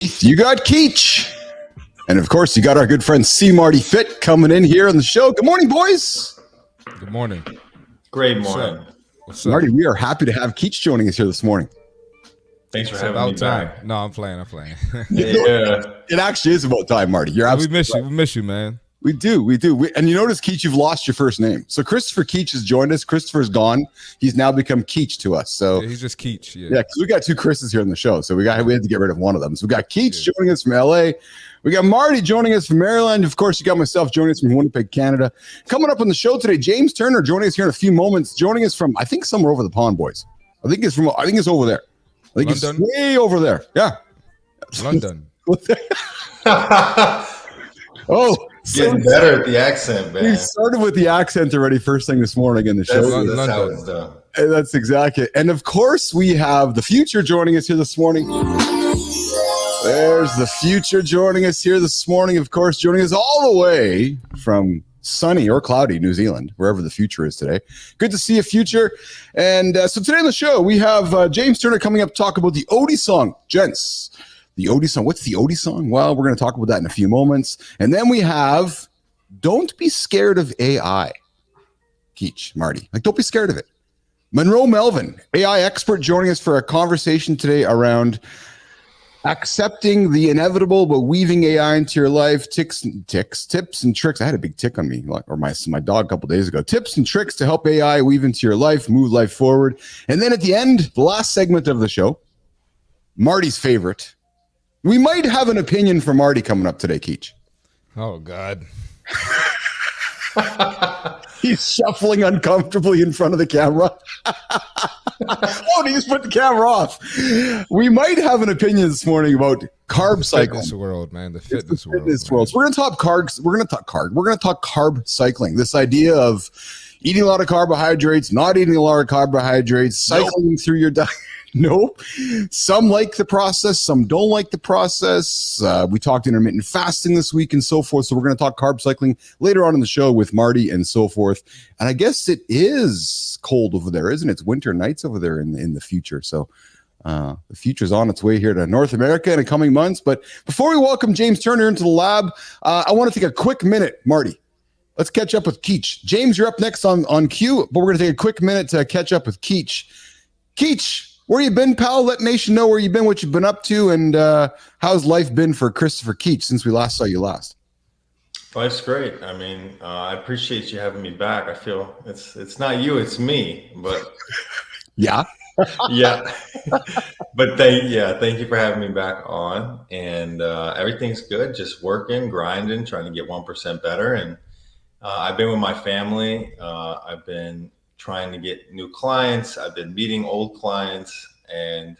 You got Keach. And of course, you got our good friend C. Marty Fit coming in here on the show. Good morning, boys. Good morning. Great morning. What's up? Marty, we are happy to have Keach joining us here this morning. Thanks for It's having about me time. back. No, I'm playing. Yeah. It actually is about time, Marty. You're We absolutely miss you. right. We miss you, man. We do. And you notice, Keach, you've lost your first name. So Christopher Keach has joined us. Christopher's gone. He's now become Keach to us. So Yeah, he's just Keach. Yeah. because we got two Chris's here on the show. So we had to get rid of one of them. So we got Keach joining us from LA. We got Marty joining us from Maryland. Of course, you got myself joining us from Winnipeg, Canada. Coming up on the show today, James Turner joining us here in a few moments, joining us from, I think, somewhere over the pond, boys. I think it's over there. I think London? it's way over there. Yeah. London. Oh, Getting better at the accent, man. we started with the accent already first thing this morning in the show. That's how London. it's done. And that's exactly it. And of course, we have the future joining us here this morning. There's the future joining us here this morning. Of course, joining us all the way from sunny or cloudy New Zealand, wherever the future is today. Good to see you, future. And so today on the show, we have James Turner coming up to talk about the Odie song. Gents, the Odie song. What's the Odie song? Well, we're going to talk about that in a few moments. And then we have Don't Be Scared of AI. Keach, Marty. Don't be scared of it. Monroe Melvin, AI expert, joining us for a conversation today around accepting the inevitable, but weaving AI into your life. Tips and tricks. I had a big tick on me, or my dog a couple days ago. Tips and tricks to help AI weave into your life, move life forward. And then at the end, the last segment of the show, Marty's favorite. We might have an opinion for Marty coming up today, Keach. Oh God. He's shuffling uncomfortably in front of the camera. Oh, he just put the camera off. We might have an opinion this morning about carb cycling. Fitness world, man. The fitness world. Fitness world. So we're going to talk carbs. We're going to talk carb cycling. This idea of eating a lot of carbohydrates, not eating a lot of carbohydrates, cycling through your diet. Nope. Some like the process, some don't like the process. We talked intermittent fasting this week and so forth. So we're going to talk carb cycling later on in the show with Marty and so forth. And I guess it is cold over there, isn't it? It's winter nights over there in the future. So the future's on its way here to North America in the coming months. But before we welcome James Turner into the lab, I want to take a quick minute, Marty. Let's catch up with Keach. James, you're up next on cue, but we're going to take a quick minute to catch up with Keach. Keach, where you been, pal? Let Nation know where you've been, what you've been up to, and how's life been for Christopher Keach since we last saw you last? Life's great. I mean, I appreciate you having me back. I feel it's not you, it's me. But Yeah. yeah. But thank you for having me back on. And everything's good. Just working, grinding, trying to get 1% better. And I've been with my family. I've been trying to get new clients. I've been meeting old clients, and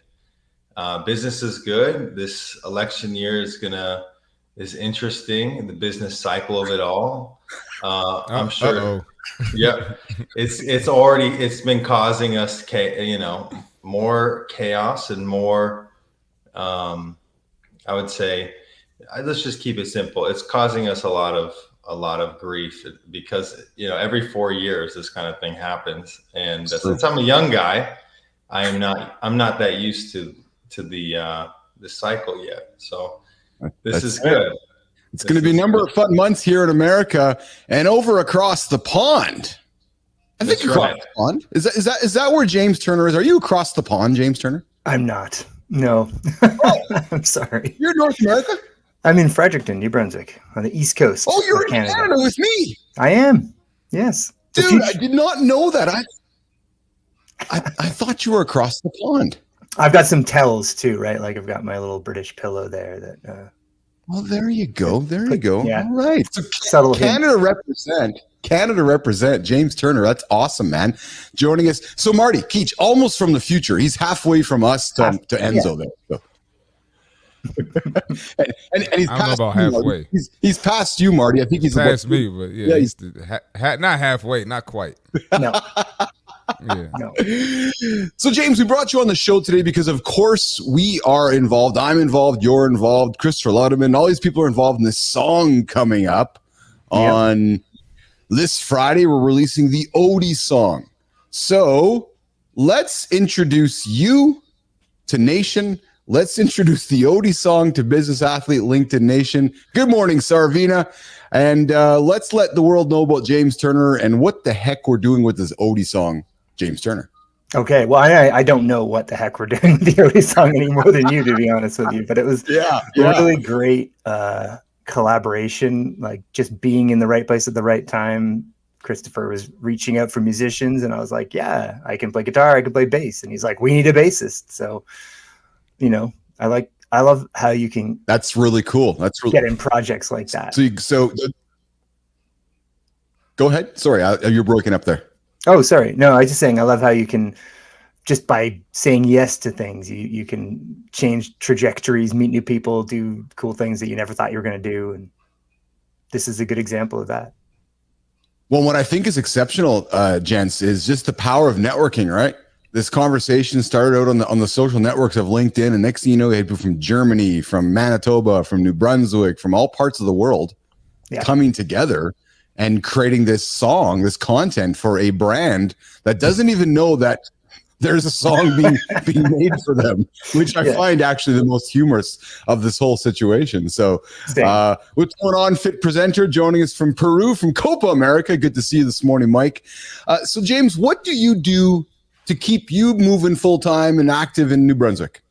business is good. This election year is interesting. The business cycle of it all. I'm sure. Uh-oh. Yeah, it's been causing us, more chaos and more. I would say, let's just keep it simple. It's causing us a lot of grief because every 4 years this kind of thing happens, and since I'm a young guy, I'm not that used to the cycle yet. So this is good. It's going to be a number of fun months here in America and over across the pond. I think across the pond. Is that where James Turner is? Are you across the pond, James Turner? I'm not. No. I'm sorry. You're in North America? I'm in Fredericton, New Brunswick, on the east coast. Oh, you're of in Canada with me. I am. Yes. Dude, I did not know that. I thought you were across the pond. I've got some tells too, right? Like I've got my little British pillow there that Well, there you go. There you go. Yeah. All right. So subtle hint. Canada represent. James Turner. That's awesome, man. Joining us. So Marty, Keach, almost from the future. He's halfway from us to Enzo there. So. and he's I don't know about halfway. He's past you, Marty. I think he's past me, but yeah, he's not halfway, not quite. No. Yeah. No. So, James, we brought you on the show today because, of course, we are involved. I'm involved. You're involved. Christopher Ludeman. All these people are involved in this song coming up on this Friday. We're releasing the Odie song. So let's introduce you to Nation. let's introduce the Odie song to Business Athlete LinkedIn Nation. Good morning, Sarvina. And let's let the world know about James Turner and what the heck we're doing with this Odie song, James Turner. Okay, well, I don't know what the heck we're doing with the Odie song any more than you, to be honest with you. But it was really great collaboration, like just being in the right place at the right time. Christopher was reaching out for musicians, and I was like, yeah, I can play guitar, I can play bass. And he's like, we need a bassist. So, I love how you can. That's really cool. That's really get in projects like that. So go ahead. Sorry, you're broken up there. Oh, sorry. No, I was just saying, I love how you can, just by saying yes to things, you can change trajectories, meet new people, do cool things that you never thought you were going to do. And this is a good example of that. Well, what I think is exceptional, gents, is just the power of networking, right? This conversation started out on the social networks of LinkedIn, and next thing you know, we had people from Germany, from Manitoba, from New Brunswick, from all parts of the world coming together and creating this song, this content for a brand that doesn't even know that there's a song being made for them, which I find actually the most humorous of this whole situation. So what's going on, Fit Presenter, joining us from Peru, from Copa America. Good to see you this morning, Mike. So James, what do you do to keep you moving full-time and active in New Brunswick?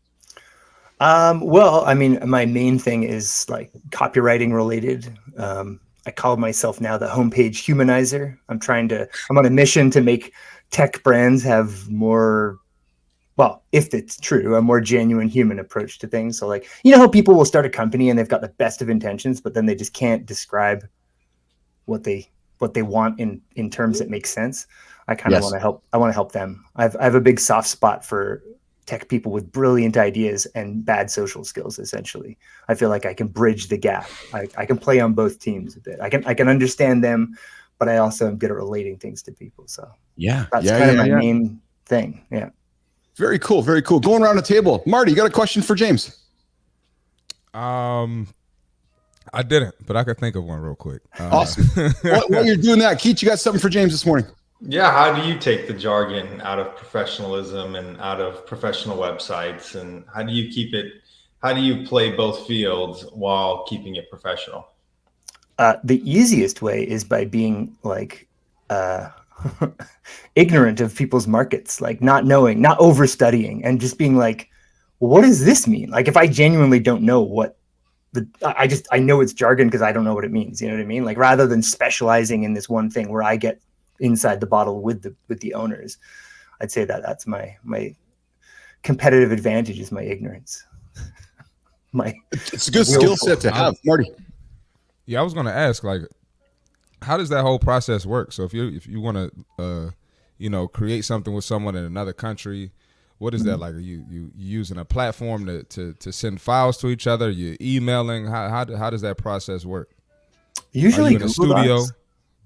Well, I mean, my main thing is like copywriting related. I call myself now the homepage humanizer. I'm on a mission to make tech brands have more, well, if it's true, a more genuine human approach to things. So like, how people will start a company and they've got the best of intentions, but then they just can't describe what they want in terms that make sense. I kind of want to help. I want to help them. I have a big soft spot for tech people with brilliant ideas and bad social skills. Essentially, I feel like I can bridge the gap. I can play on both teams a bit. I can understand them, but I also am good at relating things to people. So that's kind of my main thing. Yeah. Very cool. Very cool. Going around the table, Marty, you got a question for James? I didn't, but I could think of one real quick. Awesome. While you're doing that, Keith, you got something for James this morning? Yeah, how do you take the jargon out of professionalism and out of professional websites, and how do you play both fields while keeping it professional? The easiest way is by being like ignorant of people's markets, like not knowing, not overstudying, and just being like, well, what does this mean? Like if I genuinely don't know what I know it's jargon because I don't know what it means. You know what I mean? Like rather than specializing in this one thing where I get inside the bottle with the owners, I'd say that's my competitive advantage is my ignorance. It's a good skill set to have, Marty. Yeah, I was going to ask, like, how does that whole process work? So if you want to, create something with someone in another country, what is that like? Are you using a platform to send files to each other? You're emailing? How does that process work? Usually in a studio. Docs?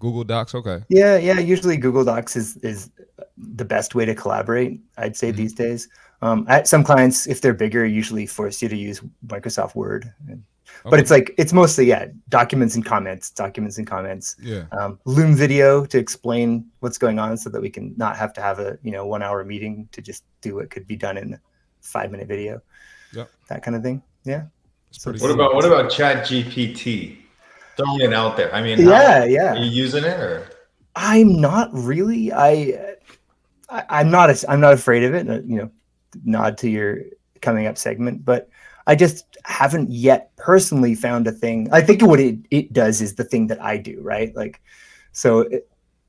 Google Docs, okay. Yeah. Usually Google Docs is the best way to collaborate, I'd say these days. Some clients, if they're bigger, usually force you to use Microsoft Word. But it's mostly documents and comments. Yeah. Loom video to explain what's going on, so that we can not have to have a 1 hour meeting to just do what could be done in a 5-minute video. Yep. That kind of thing. Yeah. What about Chat GPT? Throwing it out there. I mean, yeah. Are you using it or? I'm not really. I'm not afraid of it. Nod to your coming up segment, but I just haven't yet personally found a thing. I think what it does is the thing that I do, right? Like, so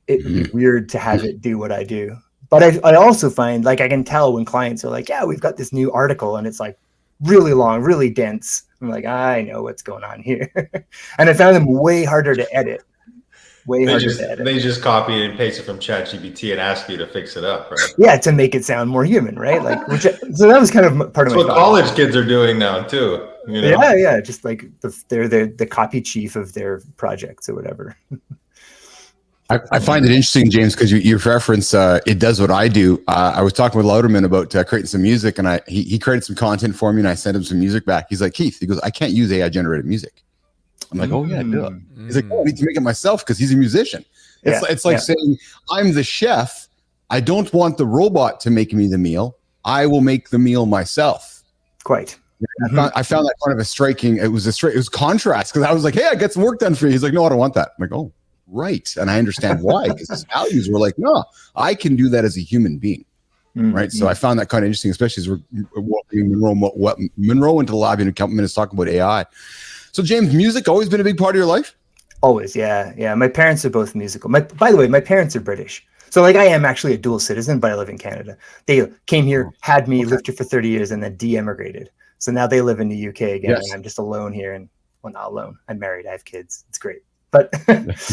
it'd be weird to have it do what I do. But I also find, like, I can tell when clients are like, yeah, we've got this new article and it's like really long, really dense. I'm like, I know what's going on here. And I found them way harder to edit. They just copy and paste it from ChatGPT and ask you to fix it up, right? Yeah, to make it sound more human, right? Like, so that was kind of part of my. That's what college kids are doing now too. Yeah, just like they're the copy chief of their projects or whatever. I find it interesting, James, because you reference it does what I do. I was talking with Louderman about creating some music, and he created some content for me, and I sent him some music back. He's like, Keith, he goes, I can't use AI generated music. I'm like, oh yeah, duh. He's like, oh, I need to make it myself because he's a musician. It's like saying, I'm the chef. I don't want the robot to make me the meal. I will make the meal myself. Quite. I found that kind of a striking. It was contrast because I was like, hey, I get some work done for you. He's like, no, I don't want that. I'm like, oh, right. And I understand why, because his values were like, no, I can do that as a human being. Right. So I found that kind of interesting, especially as we're walking Monroe into the lobby in a couple minutes talking about AI. So James, music always been a big part of your life? Always. Yeah. Yeah. My parents are both musical. By the way, my parents are British. So like I am actually a dual citizen, but I live in Canada. They came here, had me, lived here for 30 years, and then de-emigrated. So now they live in the UK again, and I'm just alone here. And well, not alone. I'm married. I have kids. It's great. But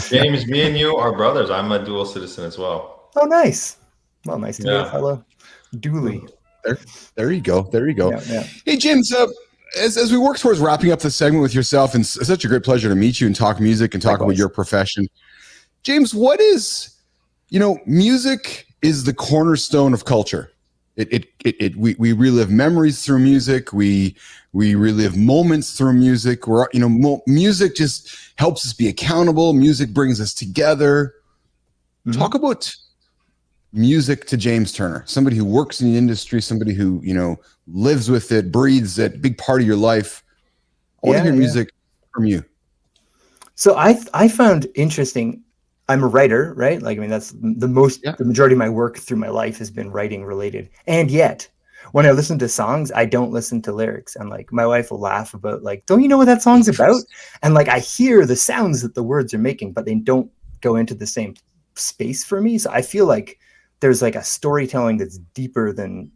James, me and you are brothers. I'm a dual citizen as well. Oh, nice. Well, nice to meet a fellow dually. There you go. There you go. Yeah. Hey, James, as we work towards wrapping up this segment with yourself, and it's such a great pleasure to meet you and talk music and talk about your profession. James, what is, music is the cornerstone of culture. We relive memories through music. We relive moments through music. Music just helps us be accountable. Music brings us together. Mm-hmm. Talk about music to James Turner, somebody who works in the industry, somebody who, lives with it, breathes it, big part of your life. I want to hear music from you. So I found interesting, I'm a writer, right? Like, I mean, that's the majority of my work through my life has been writing related. And yet when I listen to songs, I don't listen to lyrics. And like, my wife will laugh about like, don't you know what that song's about? And like, I hear the sounds that the words are making, but they don't go into the same space for me. So I feel like there's like a storytelling that's deeper than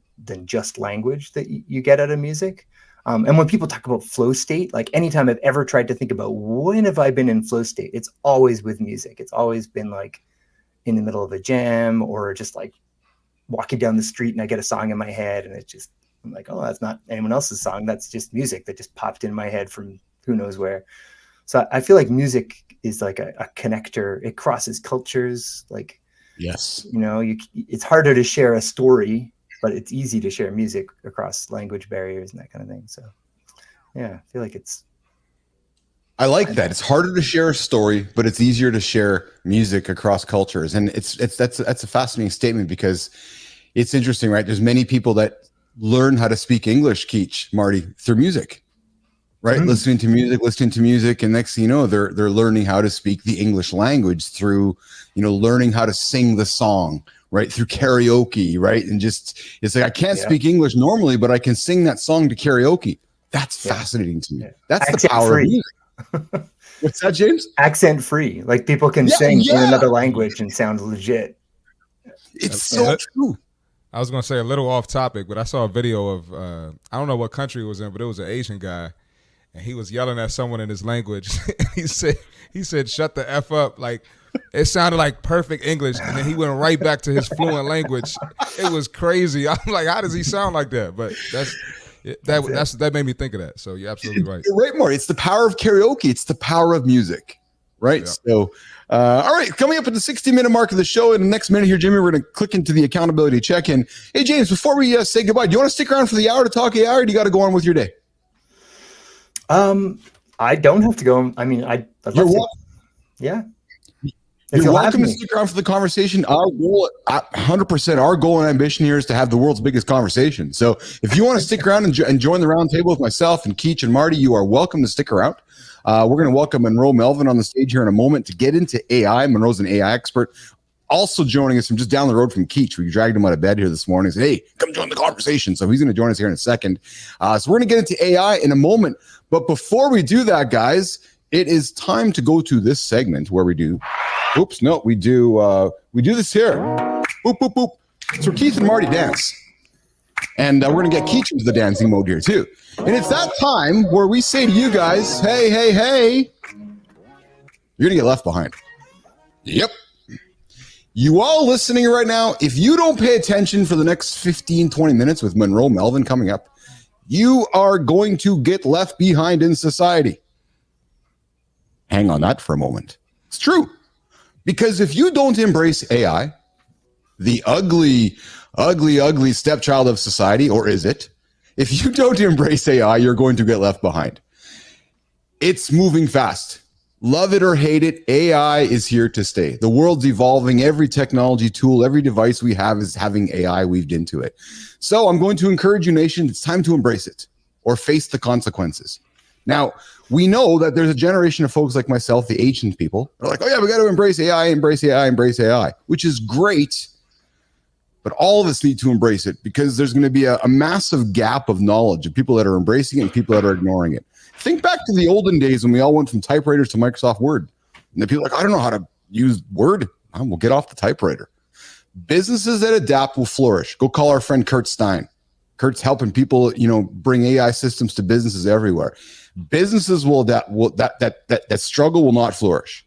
just language that you get out of music. And when people talk about flow state, like anytime I've ever tried to think about when have I been in flow state, it's always with music. It's always been like in the middle of a jam or just like walking down the street and I get a song in my head and it's just, I'm like, oh, that's not anyone else's song. That's just music that just popped in my head from who knows where. So I feel like music is like a connector. It crosses cultures. Like, yes, it's harder to share a story, but it's easy to share music across language barriers and that kind of thing. So yeah, I feel like I like that. It's harder to share a story, but it's easier to share music across cultures. And that's a fascinating statement because it's interesting, right? There's many people that learn how to speak English, Keach, Marty, through music, right? Mm-hmm. Listening to music. And next thing you know, they're learning how to speak the English language through, learning how to sing the song, right? Through karaoke, right? And just, it's like, I can't speak English normally, but I can sing that song to karaoke. That's fascinating to me. Yeah. That's accent the power free. Of music. What's that, James? Accent free. Like people can sing in another language and sound legit. It's so true. I was going to say a little off topic, but I saw a video of, I don't know what country it was in, but it was an Asian guy. And he was yelling at someone in his language. he said, shut the F up. Like, it sounded like perfect English. And then he went right back to his fluent language. It was crazy. I'm like, how does he sound like that? But that made me think of that. So you're absolutely right. You're right, Marty. It's the power of karaoke. It's the power of music. Right. Yeah. So, all right. Coming up at the 60-minute mark of the show in the next minute here, Jimmy, we're going to click into the accountability check-in. Hey, James, before we say goodbye, do you want to stick around for the hour to talk AI or do you got to go on with your day? I don't have to go. I mean, I'd love to. Yeah. You're welcome to stick around for the conversation. Our goal, 100%, our goal and ambition here is to have the world's biggest conversation. So if you want to stick around and join the round table with myself and Keach and Marty, you are welcome to stick around. We're going to welcome Monroe Melvin on the stage here in a moment to get into AI. Monroe's an AI expert. Also joining us from just down the road from Keach. We dragged him out of bed here this morning. Said, hey, come join the conversation. So he's going to join us here in a second. So we're going to get into AI in a moment. But before we do that, guys, it is time to go to this segment where we do. We do this here. Boop, boop, boop. So Keith and Marty dance. And we're going to get Keith into the dancing mode here too. And it's that time where we say to you guys, hey, hey, hey, you're going to get left behind. Yep. You all listening right now, if you don't pay attention for the next 15, 20 minutes with Monroe Melvin coming up, you are going to get left behind in society. Hang on that for a moment. It's true. Because if you don't embrace AI, the ugly, ugly, ugly stepchild of society, or is it? If you don't embrace AI, you're going to get left behind. It's moving fast. Love it or hate it, AI is here to stay. The world's evolving. Every technology tool, every device we have is having AI weaved into it. So I'm going to encourage you, nation, it's time to embrace it. or face the consequences. Now, we know that there's a generation of folks like myself, the ancient people, are like, oh yeah, we got to embrace AI, embrace AI, embrace AI, which is great. But all of us need to embrace it because there's going to be a massive gap of knowledge of people that are embracing it and people that are ignoring it. Think back to the olden days when we all went from typewriters to Microsoft Word. And the people are like, I don't know how to use Word. We'll get off the typewriter. Businesses that adapt will flourish. Go call our friend Kurt Stein. Kurt's helping people, bring AI systems to businesses everywhere. Businesses will adapt. That struggle will not flourish.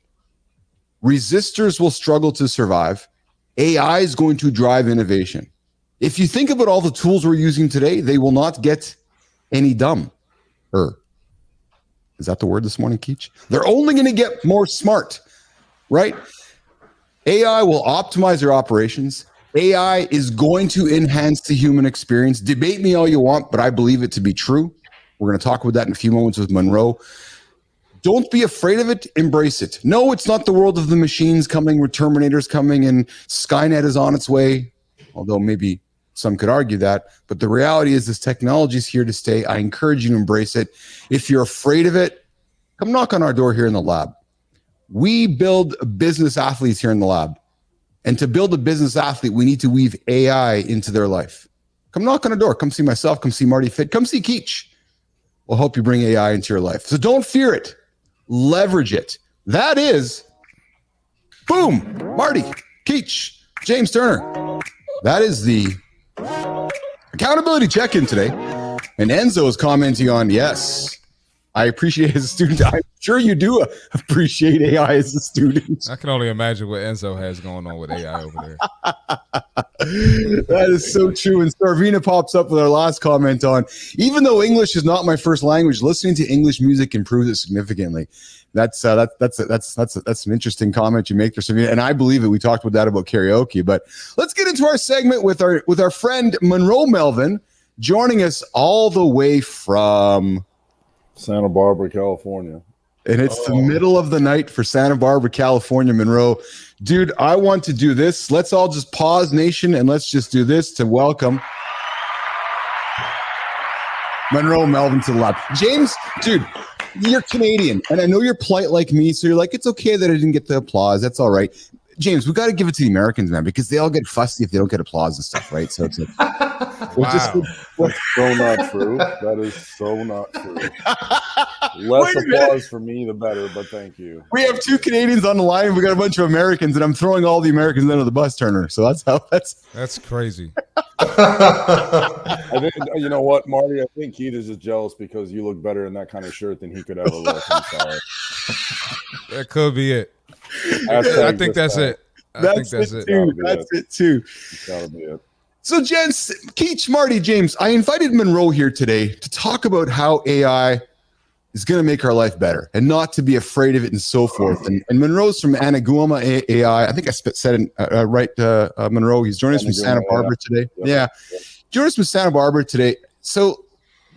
Resistors will struggle to survive. AI is going to drive innovation. If you think about all the tools we're using today, they will not get any dumber. Is that the word this morning, Keach? They're only going to get more smart, right? AI will optimize your operations. AI is going to enhance the human experience. Debate me all you want, but I believe it to be true. We're going to talk about that in a few moments with Monroe. Don't be afraid of it. Embrace it. No, it's not the world of the machines coming, with Terminators coming, and Skynet is on its way, although maybe some could argue that. But the reality is this technology is here to stay. I encourage you to embrace it. If you're afraid of it, come knock on our door here in the lab. We build business athletes here in the lab. And to build a business athlete, we need to weave AI into their life. Come knock on a door. Come see myself. Come see Marty Fit. Come see Keach. We'll help you bring AI into your life. So don't fear it. Leverage it. That is, boom, Marty, Keach, James Turner. That is the accountability check-in today. And Enzo is commenting on, yes, I appreciate it as a student. I'm sure you do appreciate AI as a student. I can only imagine what Enzo has going on with AI over there. That is so true. And Starvina pops up with our last comment on, even though English is not my first language, listening to English music improves it significantly. That's an interesting comment you make there, Starvina, and I believe it. We talked about that about karaoke, but let's get into our segment with our friend Monroe Melvin, joining us all the way from Santa Barbara, California. And it's the middle of the night for Santa Barbara, California, Monroe. Dude, I want to do this. Let's all just pause, nation, and let's just do this to welcome Monroe Melvin to the lab. James, dude, you're Canadian, and I know you're polite like me, so you're like, it's okay that I didn't get the applause. That's all right. James, we got to give it to the Americans, man, because they all get fussy if they don't get applause and stuff, right? So it's like, That's so not true. That is so not true. Less applause for me, the better, but thank you. We have two Canadians on the line, and we got a bunch of Americans, and I'm throwing all the Americans under the bus, Turner. So that's crazy. I think, you know what, Marty? I think Keith is just jealous because you look better in that kind of shirt than he could ever look. I'm sorry. That could be it. I think that's it. I think that's it. That's it too. That'll be it. So, gents, Keach, Marty, James, I invited Monroe here today to talk about how AI is going to make our life better and not to be afraid of it and so forth. And Monroe's from Anaguama AI. I think I said it right, Monroe. He's joining us from Santa Barbara today. Yeah. Joining us from Santa Barbara today. So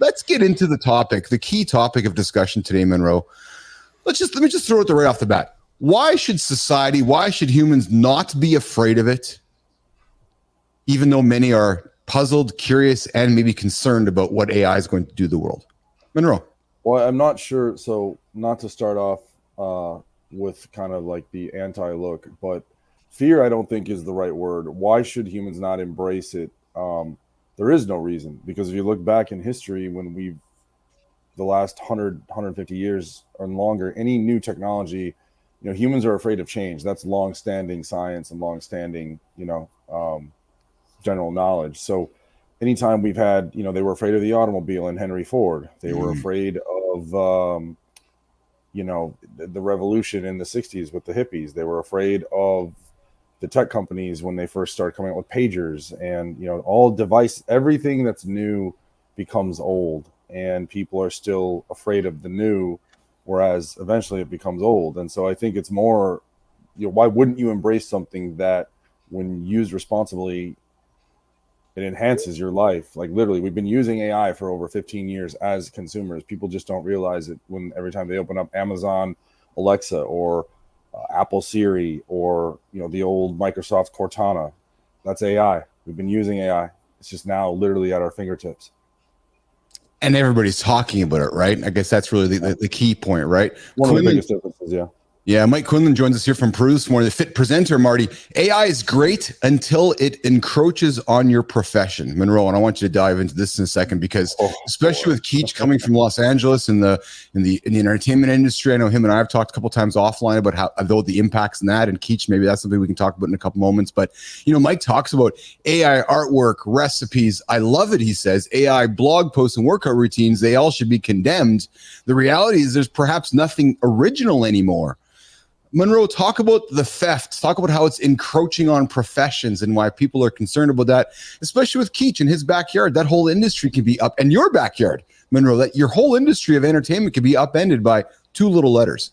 let's get into the topic, the key topic of discussion today, Monroe. Let me just throw it right off the bat. Why should humans not be afraid of it, even though many are puzzled, curious, and maybe concerned about what AI is going to do to the world? Monroe. Well, I'm not sure. So not to start off with kind of like the anti-look, but fear I don't think is the right word. Why should humans not embrace it? There is no reason, because if you look back in history, when the last 150 years or longer, any new technology, humans are afraid of change. That's long-standing science and long-standing, general knowledge. So anytime we've had, they were afraid of the automobile and Henry Ford. They were afraid of, the revolution in the 60s with the hippies. They were afraid of the tech companies when they first started coming out with pagers, and, everything that's new becomes old, and people are still afraid of the new, whereas eventually it becomes old. And so I think it's more, why wouldn't you embrace something that, when used responsibly, it enhances your life? Like, literally, we've been using AI for over 15 years as consumers. People just don't realize it when every time they open up Amazon Alexa or Apple Siri or, the old Microsoft Cortana. That's AI. We've been using AI. It's just now literally at our fingertips. And everybody's talking about it, right? I guess that's really the key point, right? One of the biggest differences, yeah. Yeah, Mike Quinlan joins us here from Peru this morning, the fit presenter, Marty. AI is great until it encroaches on your profession. Monroe, and I want you to dive into this in a second because especially with Keach coming from Los Angeles in the entertainment industry, I know him and I have talked a couple times offline about how though the impacts in that, and Keach, maybe that's something we can talk about in a couple moments. But Mike talks about AI artwork, recipes. I love it, he says. AI blog posts and workout routines, they all should be condemned. The reality is there's perhaps nothing original anymore. Monroe, talk about the theft. Talk about how it's encroaching on professions and why people are concerned about that, especially with Keach in his backyard. That whole industry can be up, and your backyard, Monroe, that your whole industry of entertainment can be upended by two little letters.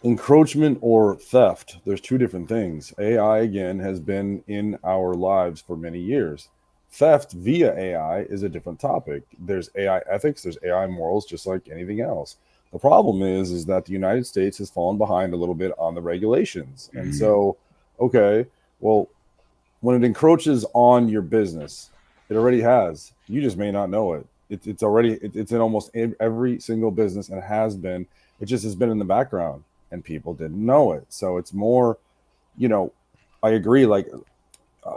Encroachment or theft, there's two different things. AI, again, has been in our lives for many years. Theft via AI is a different topic. There's AI ethics, there's AI morals, just like anything else. The problem is that the United States has fallen behind a little bit on the regulations. And so, okay, well, when it encroaches on your business, it already has. You just may not know it. It's already in almost every single business and has been. It just has been in the background and people didn't know it. So it's more, I agree. Like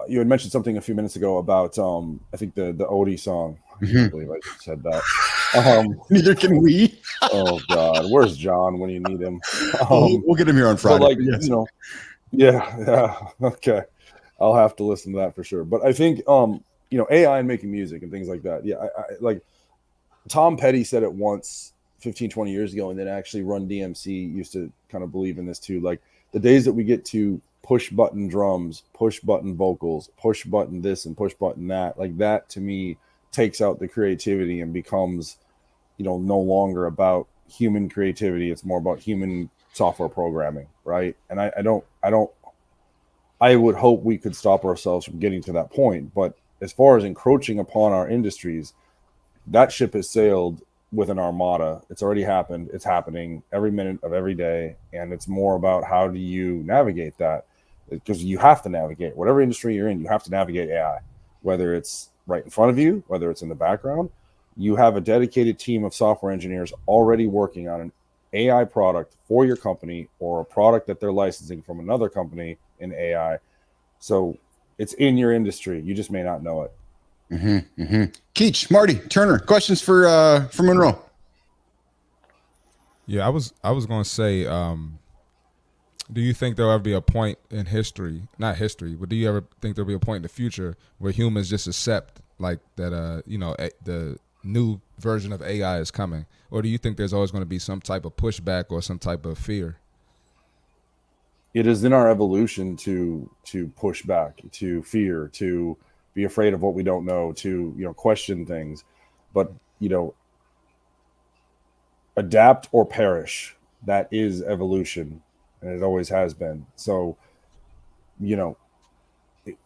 you had mentioned something a few minutes ago about, I think the Odie song. I can't believe I just said that. Neither can we. Oh God, where's John when you need him? We'll get him here on Friday. Yes. Yeah, okay. I'll have to listen to that for sure. But I think, AI and making music and things like that. Yeah, I like Tom Petty said it once 15, 20 years ago, and then actually Run DMC used to kind of believe in this too. Like the days that we get to push button drums, push button vocals, push button this and push button that, like that to me takes out the creativity and becomes no longer about human creativity. It's more about human software programming, right? And I would hope we could stop ourselves from getting to that point. But as far as encroaching upon our industries, that ship has sailed with an armada. It's already happened. It's happening every minute of every day. And it's more about how do you navigate that? Because you have to navigate whatever industry you're in, you have to navigate AI, whether it's right in front of you, whether it's in the background. You have a dedicated team of software engineers already working on an AI product for your company or a product that they're licensing from another company in AI. So it's in your industry. You just may not know it. Keach, Marty, Turner, questions for Monroe? Yeah, I was going to say, do you think there'll ever be a point in history, not history, but do you ever think there'll be a point in the future where humans just accept like that, the new version of AI is coming? Or do you think there's always going to be some type of pushback or some type of fear? It is in our evolution to push back, to fear, to be afraid of what we don't know, to question things. But adapt or perish. That is evolution, and it always has been. So,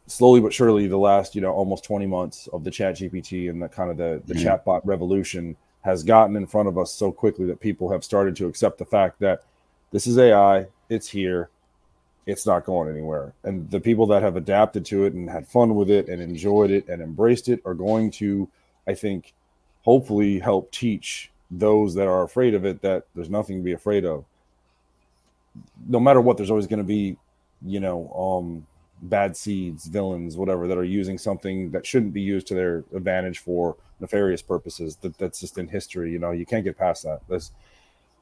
slowly but surely, the last almost 20 months of the ChatGPT and the kind of the chatbot revolution has gotten in front of us so quickly that people have started to accept the fact that this is AI. It's here. It's not going anywhere. And the people that have adapted to it and had fun with it and enjoyed it and embraced it are going to, I think, hopefully help teach those that are afraid of it that there's nothing to be afraid of. No matter what, there's always going to be, bad seeds, villains, whatever, that are using something that shouldn't be used to their advantage for nefarious purposes. That's just in history. You can't get past that. There's,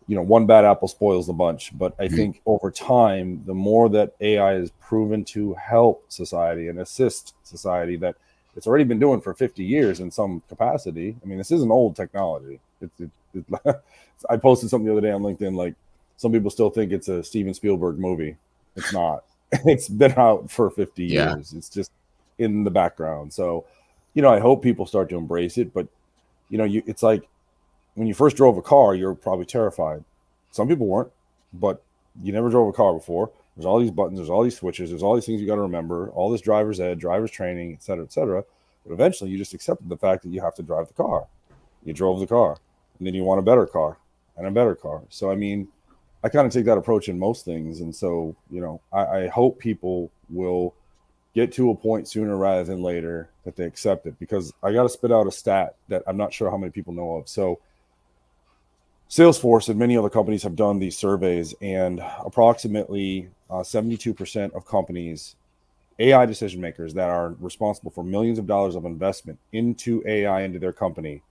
one bad apple spoils the bunch. But I think over time, the more that AI is proven to help society and assist society, that it's already been doing for 50 years in some capacity. I mean, this isn't old technology. I posted something the other day on LinkedIn, like some people still think it's a Steven Spielberg movie. It's not. It's been out for 50 years. It's just in the background. So, I hope people start to embrace it. But, it's like when you first drove a car, you're probably terrified. Some people weren't, but you never drove a car before. There's all these buttons, there's all these switches, there's all these things you got to remember, all this driver's ed, driver's training, et cetera, et cetera. But eventually you just accepted the fact that you have to drive the car. You drove the car, and then you want a better car and a better car. So, I mean, I kind of take that approach in most things. And so, I hope people will get to a point sooner rather than later that they accept it. Because I got to spit out a stat that I'm not sure how many people know of. So Salesforce and many other companies have done these surveys, and approximately 72% of companies, AI decision makers that are responsible for millions of dollars of investment into AI into their company,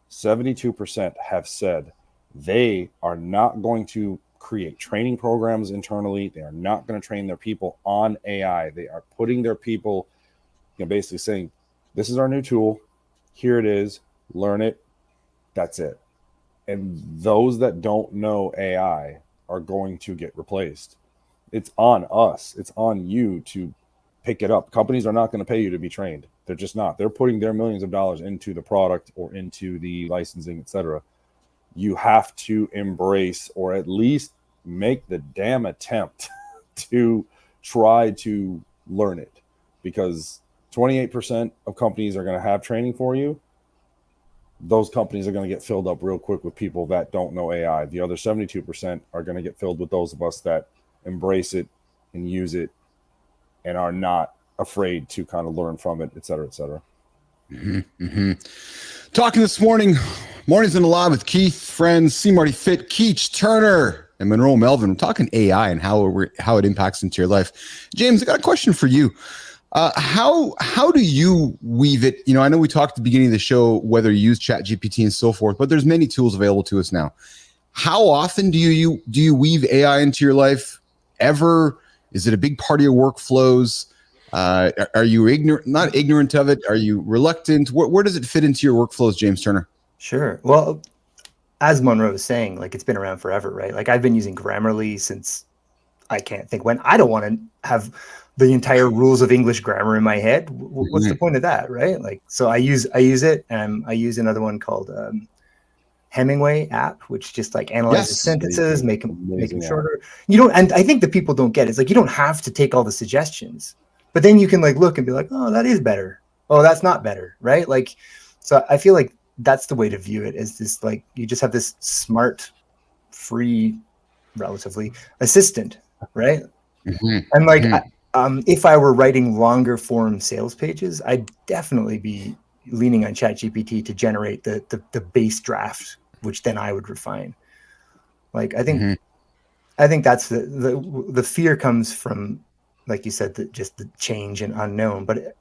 72% have said they are not going to create training programs internally. They are not going to train their people on AI. They are putting their people, basically saying, this is our new tool. Here it is. Learn it. That's it. And those that don't know AI are going to get replaced. It's on us. It's on you to pick it up. Companies are not going to pay you to be trained. They're just not. They're putting their millions of dollars into the product or into the licensing, etc. You have to embrace, or at least make the damn attempt to try to learn it, because 28% of companies are going to have training for you. Those companies are going to get filled up real quick with people that don't know AI. The other 72% are going to get filled with those of us that embrace it and use it and are not afraid to kind of learn from it, et cetera, et cetera. Talking this morning, Mornings in the Lab with Keith, friends, C. Marty Fit, Keach Turner, and Monroe Melvin. We're talking AI and how it impacts into your life. James, I got a question for you. How do you weave it? I know we talked at the beginning of the show whether you use ChatGPT and so forth, but there's many tools available to us now. How often do you weave AI into your life? Ever? Is it a big part of your workflows? Are you not ignorant of it? Are you reluctant? Where does it fit into your workflows, James Turner? Sure. Well, as Monroe was saying, it's been around forever, right? I've been using Grammarly since I can't think when. I don't want to have the entire rules of English grammar in my head. What's the point of that, right? So I use it, and I use another one called Hemingway app, which just analyzes sentences, make them shorter. And I think the people don't get it. It's you don't have to take all the suggestions, but then you can look and be oh, that is better. Oh, that's not better, right? So I feel that's the way to view it, is this you just have this smart, free, relatively assistant, right? And if I were writing longer form sales pages, I'd definitely be leaning on ChatGPT to generate the base draft, which then I would refine. I think that's the fear comes from, like you said, just the change and unknown, but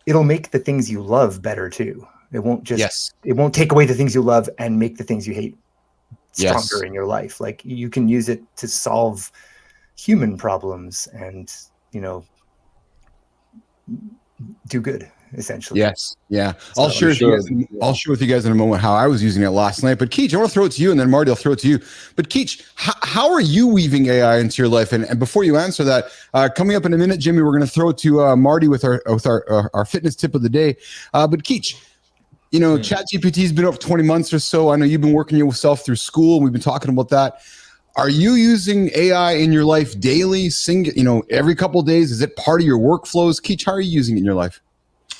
it'll make the things you love better too. It won't just, it won't take away the things you love and make the things you hate stronger in your life. You can use it to solve human problems and, do good, essentially. Yes. Yeah. I'll share with you guys in a moment how I was using it last night. But Keach, I want to throw it to you, and then Marty, I'll throw it to you. But Keach, how are you weaving AI into your life? And before you answer that, coming up in a minute, Jimmy, we're going to throw it to Marty with our fitness tip of the day. But Keach, ChatGPT has been over 20 months or so. I know you've been working yourself through school. We've been talking about that. Are you using AI in your life daily, every couple of days? Is it part of your workflows? Keach, how are you using it in your life?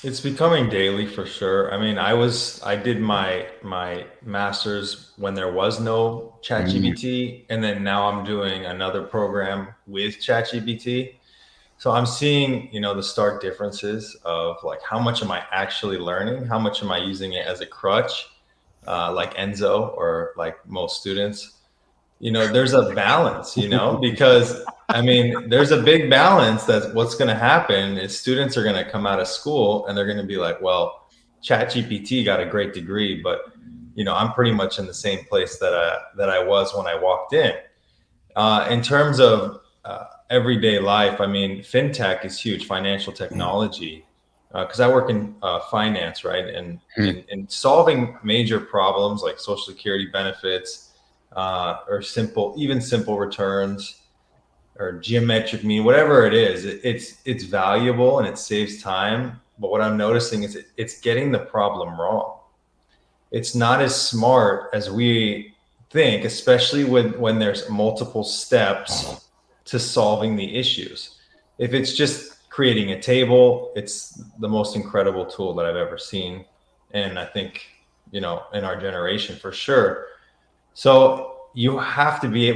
It's becoming daily for sure. I mean, I did my master's when there was no ChatGPT, and then now I'm doing another program with ChatGPT. So I'm seeing, the stark differences of how much am I actually learning? How much am I using it as a crutch, like Enzo or like most students? There's a balance, because there's a big balance that what's going to happen is students are going to come out of school and they're going to be well, ChatGPT got a great degree, but I'm pretty much in the same place that I was when I walked in. In terms of everyday life, fintech is huge, financial technology, because I work in finance, right? And in solving major problems like Social Security benefits, or simple returns, or geometric mean, whatever it is, it's valuable and it saves time. But what I'm noticing is it's getting the problem wrong. It's not as smart as we think, especially when there's multiple steps to solving the issues. If it's just creating a table, it's the most incredible tool that I've ever seen. And I think, in our generation for sure. So we have to be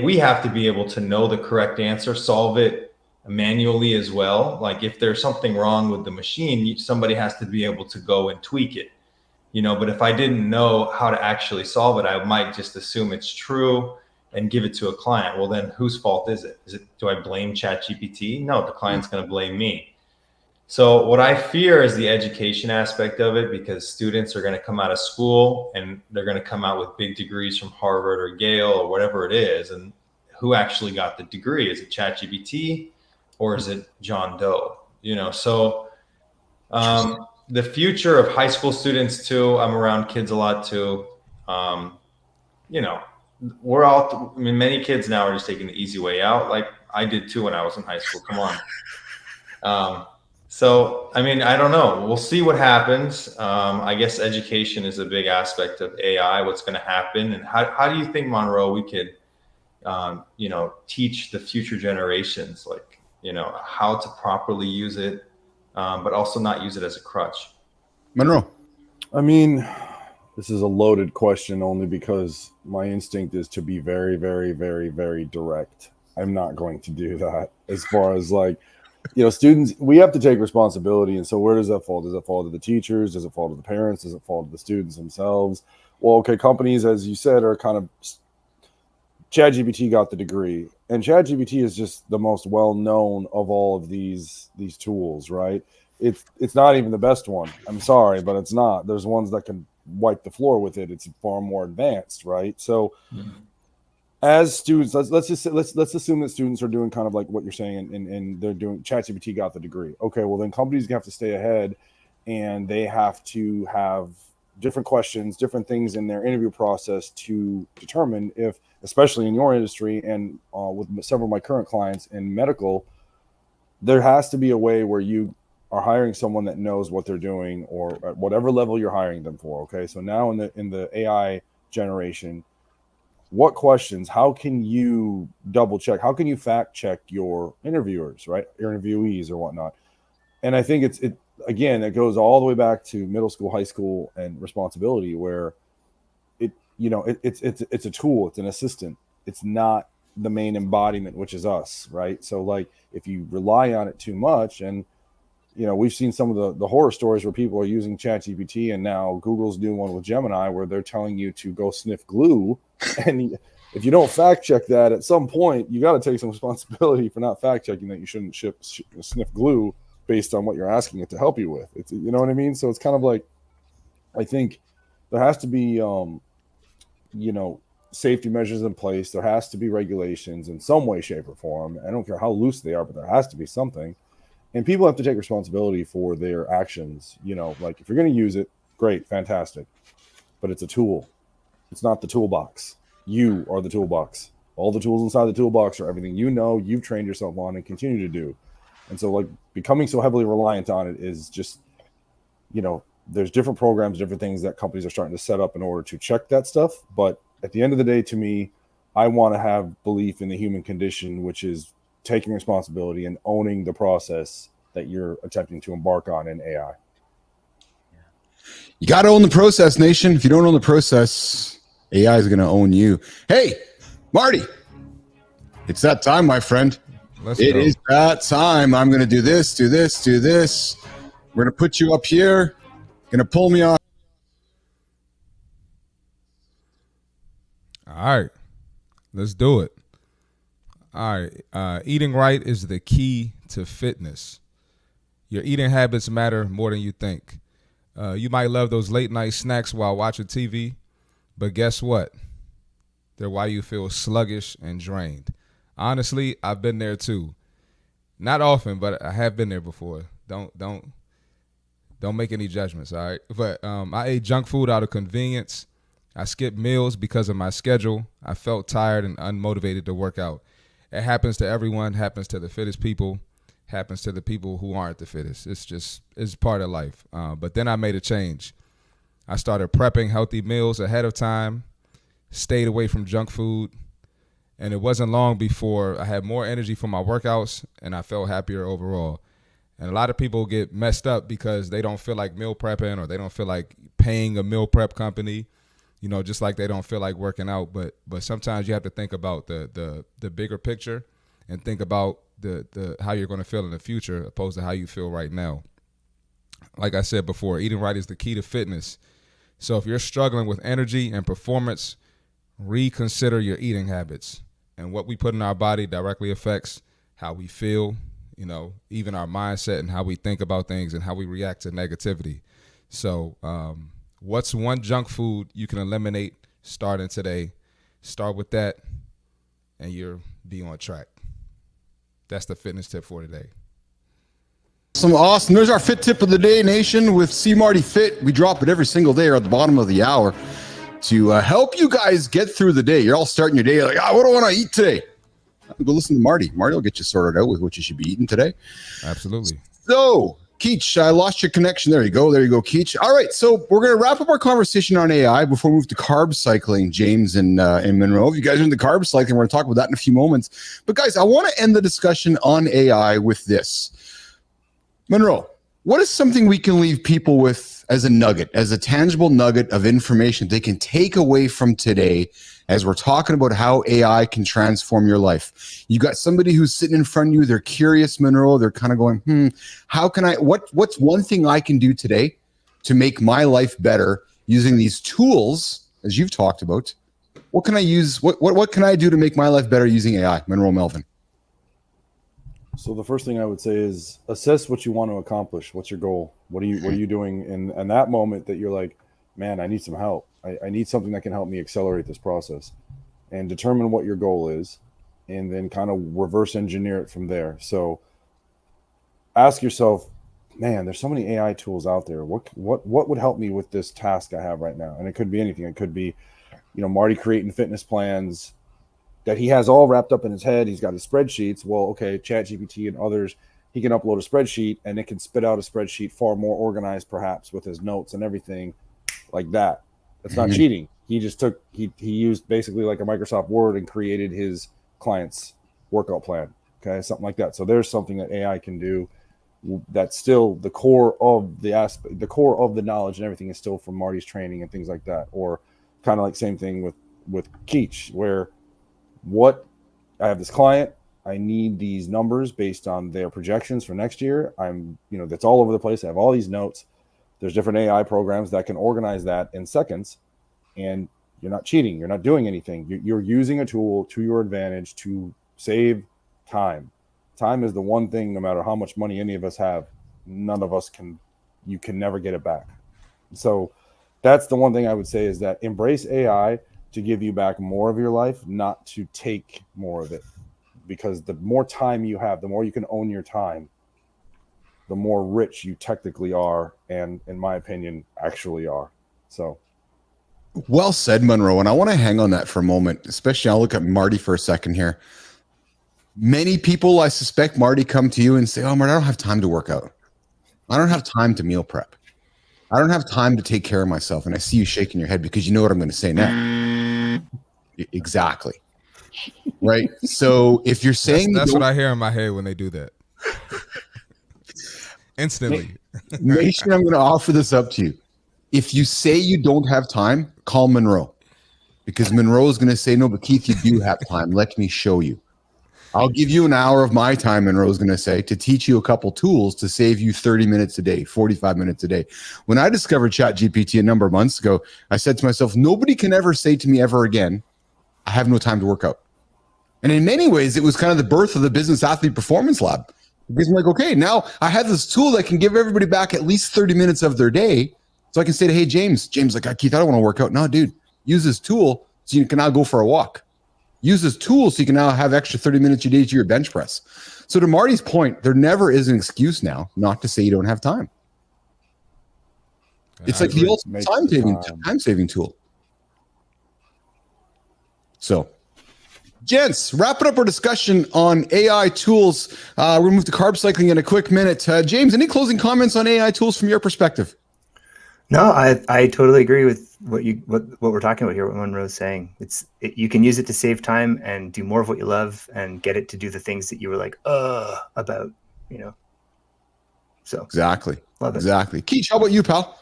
able to know the correct answer, solve it manually as well. Like if there's something wrong with the machine, somebody has to be able to go and tweak it, but if I didn't know how to actually solve it, I might just assume it's true and give it to a client. Well, then whose fault is it? Do I blame ChatGPT? No, the client's going to blame me. So what I fear is the education aspect of it, because students are going to come out of school and they're going to come out with big degrees from Harvard or Yale or whatever it is. And who actually got the degree? Is it ChatGPT or is it John Doe? So the future of high school students too, I'm around kids a lot too. Many kids now are just taking the easy way out. Like I did too when I was in high school. Come on. I don't know. We'll see what happens. I guess education is a big aspect of AI, what's going to happen. And how do you think, Monroe, we could, teach the future generations, how to properly use it, but also not use it as a crutch? Monroe. I mean, this is a loaded question only because my instinct is to be very, very, very, very direct. I'm not going to do that as far as students, we have to take responsibility. And so where does that fall? Does it fall to the teachers? Does it fall to the parents? Does it fall to the students themselves? Well, okay, companies, as you said, are kind of, ChatGPT got the degree, and ChatGPT is just the most well-known of all of these tools, right? It's not even the best one. I'm sorry, but it's not. There's ones that can wipe the floor with it. It's far more advanced, right? So as students, let's assume that students are doing kind of like what you're saying, and they're doing, ChatGPT got the degree. Okay, well then companies have to stay ahead, and they have to have different questions, different things in their interview process to determine if, especially in your industry and with several of my current clients in medical, there has to be a way where you are hiring someone that knows what they're doing, or at whatever level you're hiring them for. Okay, so now in the AI generation, what questions, how can you double check, how can you fact check your interviewers, right, your interviewees or whatnot? And I think it goes all the way back to middle school, high school, and responsibility, where it's a tool, it's an assistant, it's not the main embodiment, which is us, right? So if you rely on it too much, and we've seen some of the horror stories where people are using ChatGPT, and now Google's doing one with Gemini where they're telling you to go sniff glue. And if you don't fact check that, at some point, you got to take some responsibility for not fact checking that you shouldn't sniff glue based on what you're asking it to help you with. It's, you know what I mean? So it's kind of like, I think there has to be, safety measures in place. There has to be regulations in some way, shape, or form. I don't care how loose they are, but there has to be something. And people have to take responsibility for their actions. If you're going to use it, great, fantastic. But it's a tool. It's not the toolbox. You are the toolbox. All the tools inside the toolbox are everything you've trained yourself on and continue to do. And so becoming so heavily reliant on it is just, there's different programs, different things that companies are starting to set up in order to check that stuff. But at the end of the day, to me, I want to have belief in the human condition, which is taking responsibility and owning the process that you're attempting to embark on in AI. You got to own the process, nation. If you don't own the process, AI is going to own you. Hey, Marty, it's that time, my friend. It is that time. I'm going to do this. We're going to put you up here. Going to pull me off. All right, let's do it. All right, eating right is the key to fitness. Your eating habits matter more than you think. You might love those late night snacks while watching TV, but guess what? They're why you feel sluggish and drained. Honestly, I've been there too. Not often, but I have been there before. Don't make any judgments, all right? But I ate junk food out of convenience. I skipped meals because of my schedule. I felt tired and unmotivated to work out. It happens to everyone, happens to the fittest people, happens to the people who aren't the fittest. It's part of life. But then I made a change. I started prepping healthy meals ahead of time, stayed away from junk food, and it wasn't long before I had more energy for my workouts and I felt happier overall. And a lot of people get messed up because they don't feel like meal prepping, or they don't feel like paying a meal prep company, just like they don't feel like working out. But sometimes you have to think about the bigger picture and think about the how you're going to feel in the future opposed to how you feel right now. Like I said before, eating right is the key to fitness. So if you're struggling with energy and performance, reconsider your eating habits. And what we put in our body directly affects how we feel, even our mindset and how we think about things and how we react to negativity. So what's one junk food you can eliminate starting today? Start with that and you'll be on track. That's the fitness tip for today. Awesome. There's our fit tip of the day, nation, with C Marty Fit. We drop it every single day or at the bottom of the hour to help you guys get through the day. You're all starting your day like, what do I want to eat today? Go listen to Marty. Marty will get you sorted out with what you should be eating today. Absolutely. So, Keach, I lost your connection. There you go, Keach. All right, so we're going to wrap up our conversation on AI before we move to carb cycling, James and Monroe. If you guys are into carb cycling, we're going to talk about that in a few moments. But, guys, I want to end the discussion on AI with this. Monroe, what is something we can leave people with as a nugget, as a tangible nugget of information they can take away from today as we're talking about how AI can transform your life? You got somebody who's sitting in front of you, they're curious, Monroe, they're kind of going, how can what's one thing I can do today to make my life better using these tools, as you've talked about? What can I use? What can I do to make my life better using AI, Monroe Melvin? So the first thing I would say is assess what you want to accomplish. What's your goal? What are you doing in that moment that you're like, man, I need some help. I need something that can help me accelerate this process, and determine what your goal is, and then kind of reverse engineer it from there. So ask yourself, man, there's so many AI tools out there. What would help me with this task I have right now? And it could be anything. It could be, Marty creating fitness plans that he has all wrapped up in his head. He's got his spreadsheets. Well, okay, ChatGPT and others, he can upload a spreadsheet and it can spit out a spreadsheet far more organized, perhaps with his notes and everything like that. It's not cheating. He just he used basically like a Microsoft Word and created his client's workout plan. Okay, something like that. So there's something that AI can do that's still the core of the core of the knowledge and everything is still from Marty's training and things like that. Or kind of like same thing with Keach, where I have this client, I need these numbers based on their projections for next year. That's all over the place. I have all these notes. There's different AI programs that can organize that in seconds, and you're not cheating. You're not doing anything. You're using a tool to your advantage to save time. Time is the one thing, no matter how much money any of us have, you can never get it back. So that's the one thing I would say, is that embrace AI to give you back more of your life, not to take more of it. Because the more time you have, the more you can own your time, the more rich you technically are, and in my opinion, actually are. So well said, Monroe. And I want to hang on that for a moment, especially I'll look at Marty for a second here. Many people, I suspect, Marty, come to you and say, Marty, I don't have time to work out. I don't have time to meal prep. I don't have time to take care of myself. And I see you shaking your head because you know what I'm going to say next. Exactly. Right. So if you're saying that's what I hear in my head when they do that. Instantly. Nation, I'm going to offer this up to you. If you say you don't have time, call Monroe, because Monroe is going to say, no, but Keith, you do have time. Let me show you. I'll give you an hour of my time, Monroe is going to say, to teach you a couple tools to save you 30 minutes a day, 45 minutes a day. When I discovered ChatGPT a number of months ago, I said to myself, nobody can ever say to me ever again, I have no time to work out. And in many ways, it was kind of the birth of the Business Athlete Performance Lab. Because I'm like, okay, now I have this tool that can give everybody back at least 30 minutes of their day. So I can say to, hey, James, like, Keith, I don't want to work out. No, dude, use this tool so you can now go for a walk. Use this tool so you can now have extra 30 minutes a day to your bench press. So to Marty's point, there never is an excuse now not to say you don't have time. It's like the ultimate time-saving tool. So, gents, wrapping up our discussion on AI tools. We'll move to carb cycling in a quick minute. James, any closing comments on AI tools from your perspective? No, I totally agree with what we're talking about here, what Monroe's saying. You can use it to save time and do more of what you love and get it to do the things that you were like, about, So exactly. Love it. Exactly. Keach, how about you, pal?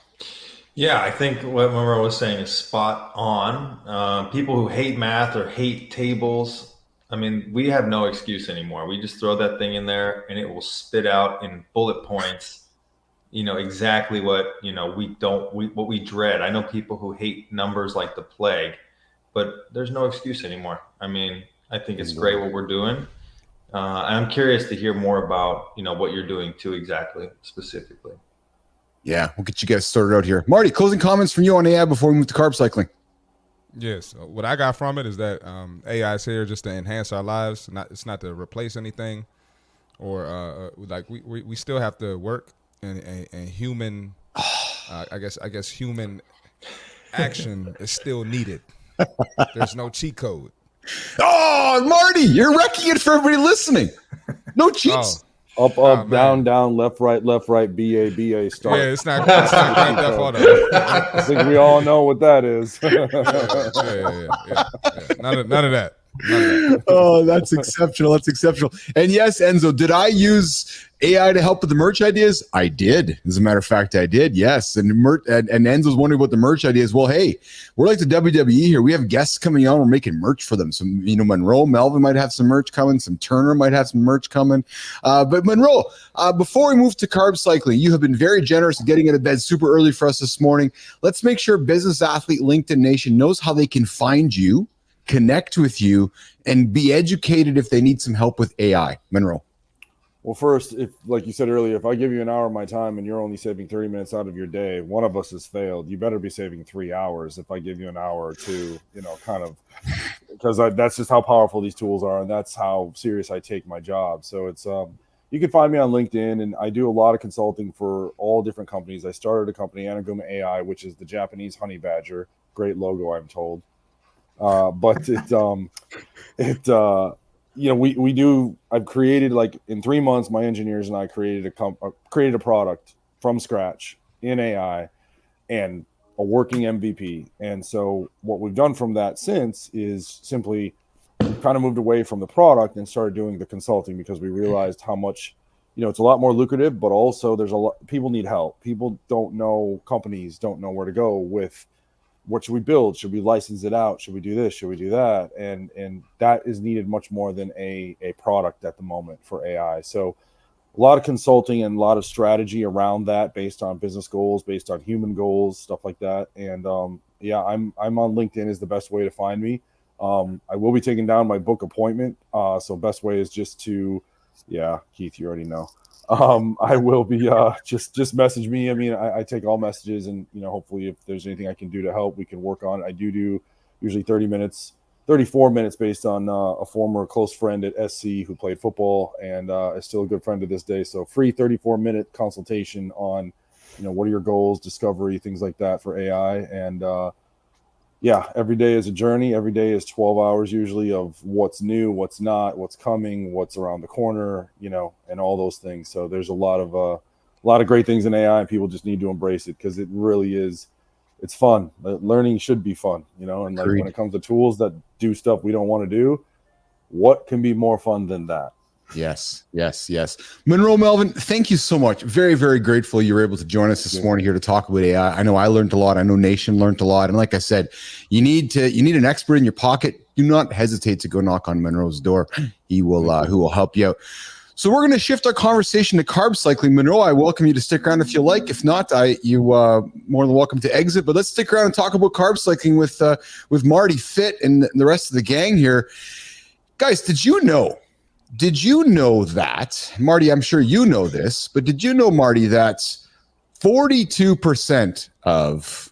Yeah, I think what Monroe was saying is spot on. People who hate math or hate tables, I mean, we have no excuse anymore. We just throw that thing in there and it will spit out in bullet points, exactly what, what we dread. I know people who hate numbers like the plague, but there's no excuse anymore. I mean, I think it's great what we're doing. And I'm curious to hear more about, what you're doing too, exactly, specifically. Yeah, we'll get you guys started out here. Marty, closing comments from you on AI before we move to carb cycling. Yes, what I got from it is that AI is here just to enhance our lives. It's not to replace anything, or like we still have to work, and human, I guess human action is still needed. There's no cheat code. Oh, Marty, you're wrecking it for everybody listening. No cheats. Up, down, left, right, BA, start. Yeah, it's not Grand Theft Auto. I think we all know what that is. Yeah. None of that. Oh, that's exceptional. That's exceptional. And yes, Enzo, did I use AI to help with the merch ideas? I did. As a matter of fact, I did. Yes. And Enzo's wondering about the merch ideas. Well, hey, we're like the WWE here. We have guests coming on. We're making merch for them. Some, Monroe Melvin might have some merch coming. Some Turner might have some merch coming. But Monroe, before we move to carb cycling, you have been very generous in getting out of bed super early for us this morning. Let's make sure Business Athlete LinkedIn Nation knows how they can find you, connect with you, and be educated if they need some help with AI. Monroe. Well, first, if like you said earlier, if I give you an hour of my time and you're only saving 30 minutes out of your day, one of us has failed. You better be saving 3 hours if I give you an hour or two, kind of, because that's just how powerful these tools are, and that's how serious I take my job. So it's you can find me on LinkedIn, and I do a lot of consulting for all different companies. I started a company, Anaguma AI, which is the Japanese honey badger. Great logo, I'm told. But we do. I've created, like, in 3 months, my engineers and I created a product from scratch in AI and a working MVP. And so what we've done from that since is simply kind of moved away from the product and started doing the consulting, because we realized how much, it's a lot more lucrative, but also there's a lot, people need help. People don't know, companies don't know where to go with, what should we build? Should we license it out? Should we do this? Should we do that? And that is needed much more than a product at the moment for AI. So a lot of consulting and a lot of strategy around that, based on business goals, based on human goals, stuff like that. And I'm on LinkedIn is the best way to find me. I will be taking down my book appointment. So best way is just to, Keith, you already know. I will be just message me. I mean, I take all messages, and hopefully if there's anything I can do to help, we can work on it. I do usually 34 minutes based on a former close friend at SC who played football and is still a good friend to this day. So free 34-minute consultation on, what are your goals, discovery, things like that for AI. And every day is a journey. Every day is 12 hours usually of what's new, what's not, what's coming, what's around the corner, and all those things. So there's a lot of great things in AI, and people just need to embrace it, because it really is. It's fun. Learning should be fun, and like when it comes to tools that do stuff we don't want to do, what can be more fun than that? Yes. Monroe Melvin, thank you so much. Very, very grateful you were able to join us this morning here to talk about AI. I know I learned a lot. I know Nation learned a lot. And like I said, you need an expert in your pocket. Do not hesitate to go knock on Monroe's door. He will, who will help you out. So we're going to shift our conversation to carb cycling. Monroe, I welcome you to stick around if you like. If not, you more than welcome to exit. But let's stick around and talk about carb cycling with Marty, Fit, and the rest of the gang here. Guys, did you know that, Marty, I'm sure you know this, but did you know, Marty, that 42% of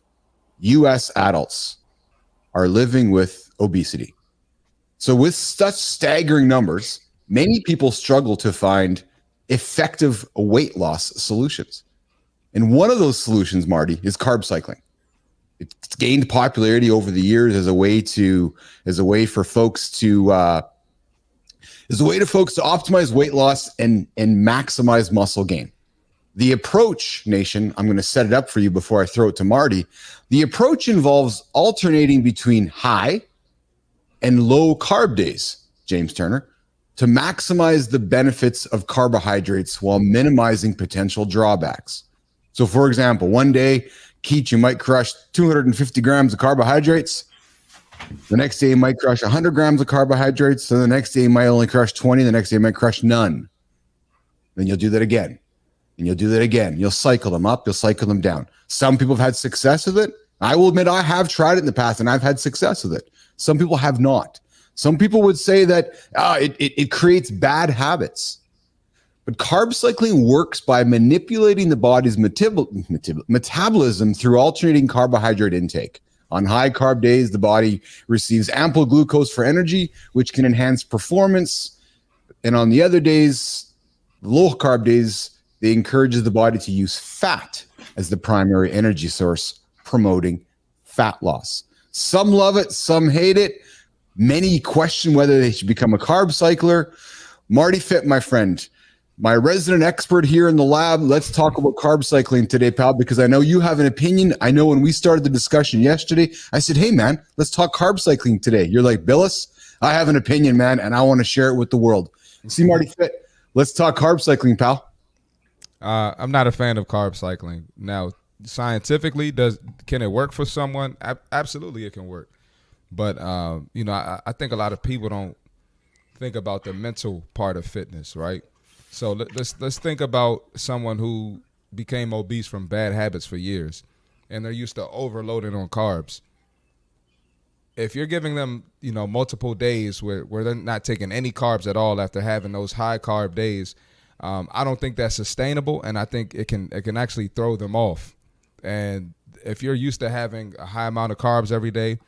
U.S. adults are living with obesity? So with such staggering numbers, many people struggle to find effective weight loss solutions. And one of those solutions, Marty, is carb cycling. It's gained popularity over the years as a way for folks to optimize weight loss and maximize muscle gain. The approach, Nation, I'm going to set it up for you before I throw it to Marty. The approach involves alternating between high and low carb days, James Turner, to maximize the benefits of carbohydrates while minimizing potential drawbacks. So, for example, one day, Keith, you might crush 250 grams of carbohydrates. The next day you might crush 100 grams of carbohydrates. So the next day you might only crush 20. The next day you might crush none. Then you'll do that again. And you'll do that again. You'll cycle them up. You'll cycle them down. Some people have had success with it. I will admit I have tried it in the past and I've had success with it. Some people have not. Some people would say that it creates bad habits. But carb cycling works by manipulating the body's metabolism through alternating carbohydrate intake. On high carb days, the body receives ample glucose for energy, which can enhance performance. And on the other days, low carb days, it encourages the body to use fat as the primary energy source, promoting fat loss. Some love it, some hate it. Many question whether they should become a carb cycler. Marty Fit, my friend, my resident expert here in the lab. Let's talk about carb cycling today, pal, because I know you have an opinion. I know when we started the discussion yesterday, I said, hey, man, let's talk carb cycling today. You're like, Bilous, I have an opinion, man, and I want to share it with the world. See, Marty Fit, let's talk carb cycling, pal. I'm not a fan of carb cycling. Now, scientifically, can it work for someone? Absolutely, it can work. But I think a lot of people don't think about the mental part of fitness, right? So let's think about someone who became obese from bad habits for years, and they're used to overloading on carbs. If you're giving them, multiple days where they're not taking any carbs at all after having those high carb days, I don't think that's sustainable, and I think it can actually throw them off. And if you're used to having a high amount of carbs every day,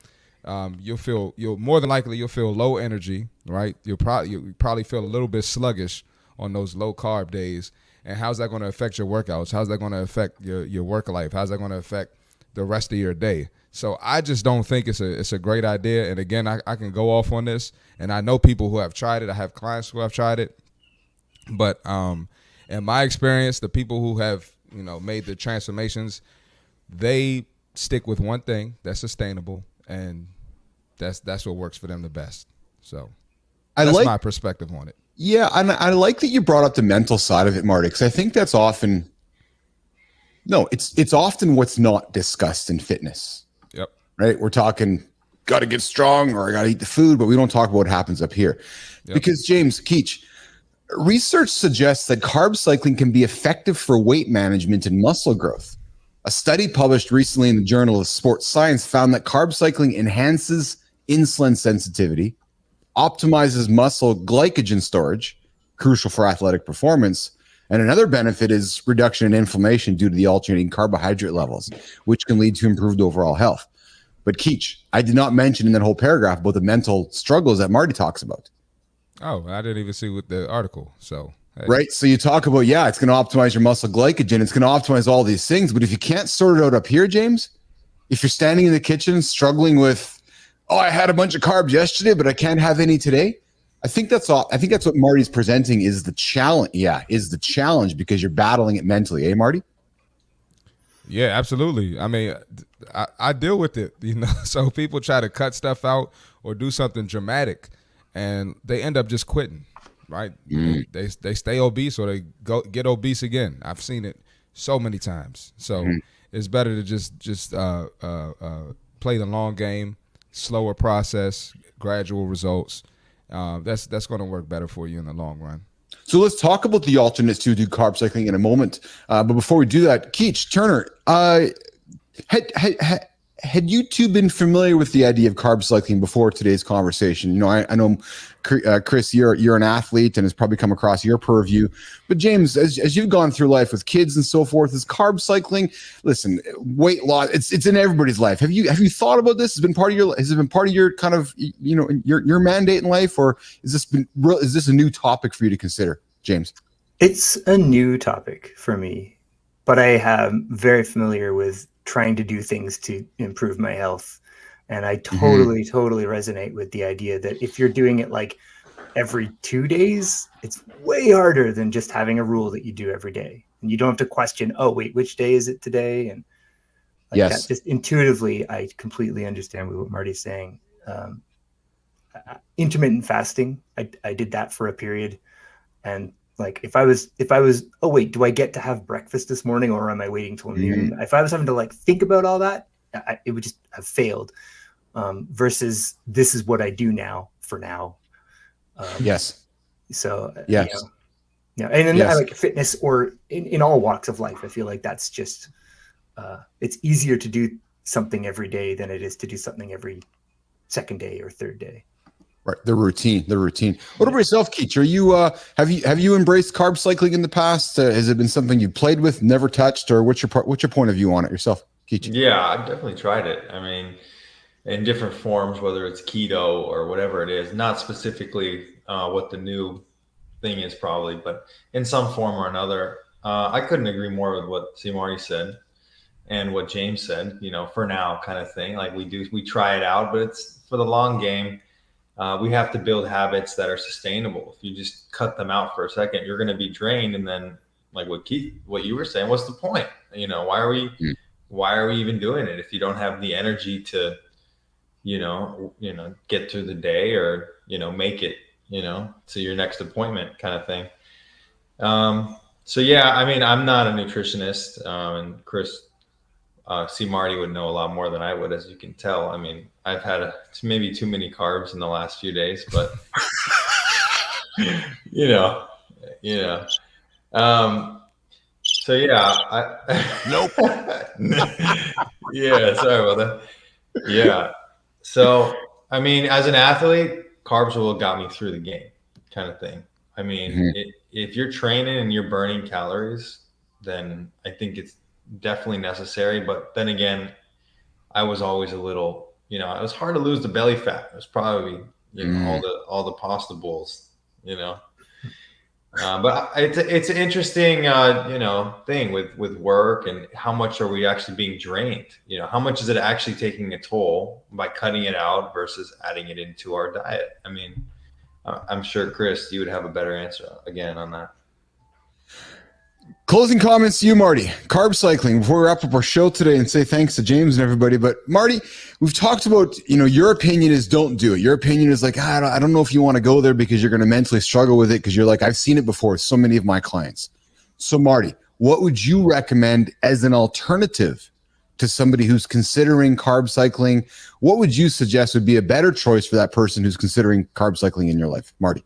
you'll more than likely feel low energy, right? You'll probably feel a little bit sluggish on those low carb days. And how's that going to affect your workouts? How's that going to affect your work life? How's that going to affect the rest of your day? So I just don't think it's a great idea. And again, I can go off on this, and I know people who have tried it. I have clients who have tried it. But in my experience, the people who have made the transformations, they stick with one thing that's sustainable, and that's what works for them the best. So that's my perspective on it. Yeah, and I like that you brought up the mental side of it, Marty, because I think that's often it's often what's not discussed in fitness. Yep. Right? We're talking got to get strong or I got to eat the food, but we don't talk about what happens up here. Yep. Because James Keach, research suggests that carb cycling can be effective for weight management and muscle growth. A study published recently in the Journal of Sports Science found that carb cycling enhances insulin sensitivity, optimizes muscle glycogen storage, crucial for athletic performance, and another benefit is reduction in inflammation due to the alternating carbohydrate levels, which can lead to improved overall health. But Keach, I did not mention in that whole paragraph about the mental struggles that Marty talks about. Oh, I didn't even see with the article. So hey. Right. So you talk about, it's going to optimize your muscle glycogen. It's going to optimize all these things. But if you can't sort it out up here, James, if you're standing in the kitchen struggling with, I had a bunch of carbs yesterday, but I can't have any today. I think that's all. I think that's what Marty's presenting is the challenge. Yeah, is the challenge because you're battling it mentally. Eh, Marty? Yeah, absolutely. I mean, I deal with it, so people try to cut stuff out or do something dramatic, and they end up just quitting, right? They stay obese or they get obese again. I've seen it so many times. So it's better to just play the long game, slower process, gradual results. That's going to work better for you in the long run. So let's talk about the alternates to do carb cycling in a moment. But before we do that, Keach, Turner, had you two been familiar with the idea of carb cycling before today's conversation? I know, Chris, you're an athlete and it's probably come across your purview. But James, as you've gone through life with kids and so forth, is carb cycling? Listen, weight loss. It's in everybody's life. Have you thought about this? Has it been part of your kind of your mandate in life, or is this a new topic for you to consider, James? It's a new topic for me, but I am very familiar with trying to do things to improve my health. And I totally resonate with the idea that if you're doing it like every 2 days, it's way harder than just having a rule that you do every day. And you don't have to question, oh, wait, which day is it today? And that. Just intuitively, I completely understand what Marty's saying. Intermittent fasting, I did that for a period. And like if I was, oh wait, do I get to have breakfast this morning or am I waiting till noon? If I was having to think about all that, it would just have failed. versus this is what I do now for now. Yes. So, Yes. Yeah. And then Yes. I like fitness or in all walks of life. I feel like that's just, it's easier to do something every day than it is to do something every second day or third day. Right. The routine. What about yourself, Keach? Are you, have you embraced carb cycling in the past? Has it been something you played with, never touched, or what's your point of view on it yourself, Keach? Yeah, I've definitely tried it. I mean, in different forms, whether it's keto or whatever it is, not specifically what the new thing is probably, but in some form or another. I couldn't agree more with what Marty said and what James said, for now kind of thing. Like we try it out, but it's for the long game. We have to build habits that are sustainable. If you just cut them out for a second, you're going to be drained. And then like what you were saying, what's the point? Why are we even doing it if you don't have the energy to, get through the day or, make it, to your next appointment kind of thing. So yeah, I mean, I'm not a nutritionist, and Chris, Marty would know a lot more than I would, as you can tell. I mean, I've had maybe too many carbs in the last few days, but so yeah, Nope. Yeah, sorry about that. Yeah. So, I mean, as an athlete, carbs will have got me through the game kind of thing. I mean, if you're training and you're burning calories, then I think it's definitely necessary. But then again, I was always a little, it was hard to lose the belly fat. It was probably, all the pasta bowls, but it's an interesting, thing with work and how much are we actually being drained? How much is it actually taking a toll by cutting it out versus adding it into our diet? I mean, I'm sure, Chris, you would have a better answer again on that. Closing comments to you, Marty. Carb cycling, before we wrap up our show today and say thanks to James and everybody. But Marty, we've talked about, your opinion is don't do it. Your opinion is like, I don't know if you want to go there because you're going to mentally struggle with it because you're like, I've seen it before with so many of my clients. So Marty, what would you recommend as an alternative to somebody who's considering carb cycling? What would you suggest would be a better choice for that person who's considering carb cycling in your life? Marty.